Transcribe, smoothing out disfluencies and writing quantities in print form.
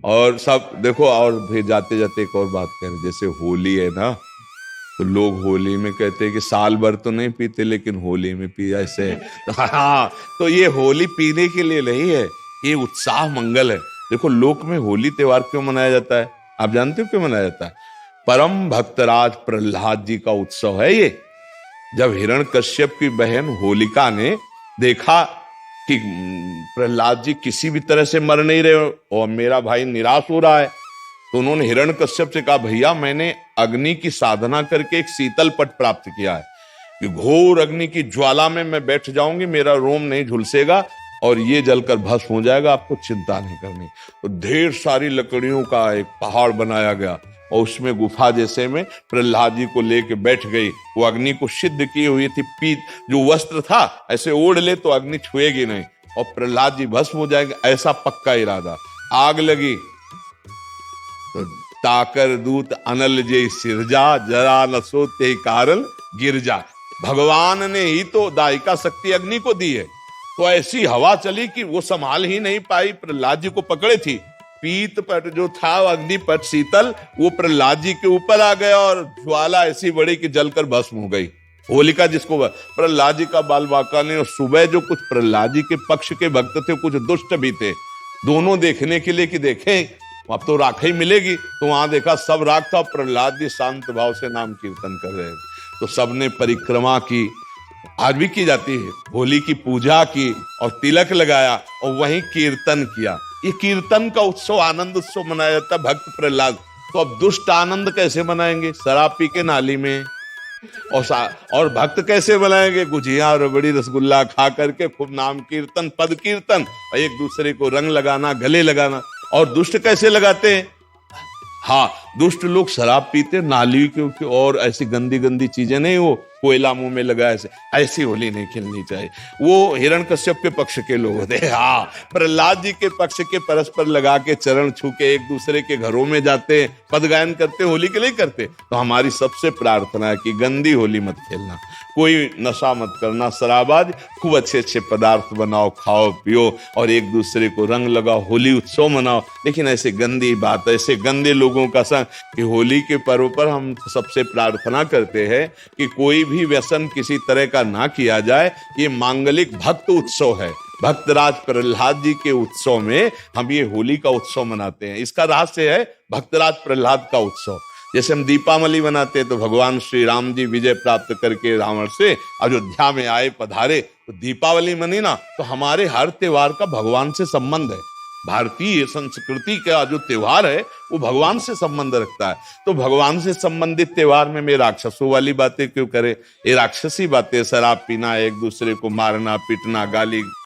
और सब देखो, और फिर जाते जाते एक और बात करें, जैसे होली है ना, तो लोग होली में कहते हैं कि साल भर तो नहीं पीते लेकिन होली में पी ऐसे। तो हाँ, तो ये होली पीने के लिए नहीं है, ये उत्साह मंगल है। देखो लोक में होली त्योहार क्यों मनाया जाता है? आप जानते हो क्यों मनाया जाता है? परम भक्तराज प्रहलाद जी का उत्सव है ये। जब हिरण्यकश्यप की बहन होलिका ने देखा कि प्रहलाद जी किसी भी तरह से मर नहीं रहे और मेरा भाई निराश हो रहा है, तो उन्होंने हिरण्यकश्यप से कहा, भैया मैंने अग्नि की साधना करके एक शीतल पट प्राप्त किया है कि घोर अग्नि की ज्वाला में मैं बैठ जाऊंगी, मेरा रोम नहीं झुलसेगा और ये जलकर भस्म हो जाएगा, आपको चिंता नहीं करनी। तो ढेर सारी लकड़ियों का एक पहाड़ बनाया गया और उसमें गुफा जैसे में प्रहलाद जी को लेके बैठ गई। वो अग्नि को सिद्ध की हुई थी, पीत जो वस्त्र था ऐसे ओढ़ ले तो अग्नि छुएगी नहीं और प्रहलाद जी भस्म हो जाएंगे, ऐसा पक्का इरादा। आग लगी तो ताकर दूत अनल जे सिरजा, जरा न सोते कारण गिरजा। भगवान ने ही तो दायिका शक्ति अग्नि को दी है, तो ऐसी हवा चली कि वो संभाल ही नहीं पाई, प्रहलाद जी को पकड़े थी। पीत पट जो था अग्निपट शीतल, वो प्रहलाद जी के ऊपर आ गया और ज्वाला ऐसी बड़ी कि जलकर भस्म हो गई। होलिका जिसको प्रहलाद जी का बाल बांका ने, और सुबह जो कुछ प्रहलाद जी के पक्ष के भक्त थे कुछ दुष्ट भी थे, दोनों देखने के लिए कि देखें अब तो राख ही मिलेगी, तो वहां देखा सब राख था, प्रहलाद जी शांत भाव से नाम कीर्तन कर रहे थे। तो सबने परिक्रमा की, आज भी की जाती है, होली की पूजा की और तिलक लगाया और वहीं कीर्तन किया। ये कीर्तन का उत्सव, आनंद उत्सव मनाया जाता है भक्त प्रहलाद। तो अब दुष्ट आनंद कैसे मनाएंगे? शराब पी के नाली में। और भक्त कैसे बनाएंगे? गुजिया रबड़ी रसगुल्ला खा करके खूब नाम कीर्तन पद कीर्तन और एक दूसरे को रंग लगाना, गले लगाना। और दुष्ट कैसे लगाते हैं? हाँ, दुष्ट लोग शराब पीते नाली के और ऐसी गंदी गंदी चीजें नहीं, वो कोयला मुंह में लगा ऐसी होली नहीं खेलनी चाहिए। वो हिरण्यकश्यप के पक्ष के लोग होते हैं। हाँ, प्रहलाद जी के पक्ष के परस्पर लगा के चरण छू के एक दूसरे के घरों में जाते, पद गायन करते, होली के लिए करते। तो हमारी सबसे प्रार्थना है कि गंदी होली मत खेलना, कोई नशा मत करना, शराबाज, खूब अच्छे अच्छे पदार्थ बनाओ, खाओ पियो और एक दूसरे को रंग लगाओ, होली उत्सव मनाओ। लेकिन ऐसे गंदी बात, ऐसे गंदे लोगों का संग, कि होली के पर्व पर हम सबसे प्रार्थना करते हैं कि कोई भी व्यसन किसी तरह का ना किया जाए। ये मांगलिक भक्त उत्सव है, भक्तराज प्रहलाद जी के उत्सव में हम ये होली का उत्सव मनाते हैं। इसका रहस्य है भक्तराज प्रहलाद का उत्सव। जैसे हम दीपावली मनाते हैं तो भगवान श्री राम जी विजय प्राप्त करके रावण से अयोध्या में आए, पधारे, तो दीपावली मनी ना, तो हमारे हर त्योहार का भगवान से संबंध है। भारतीय संस्कृति का जो त्योहार है वो भगवान से संबंध रखता है। तो भगवान से संबंधित त्योहार में मैं राक्षसों वाली बातें क्यों करे? ये राक्षसी बातें, शराब पीना, एक दूसरे को मारना पीटना, गाली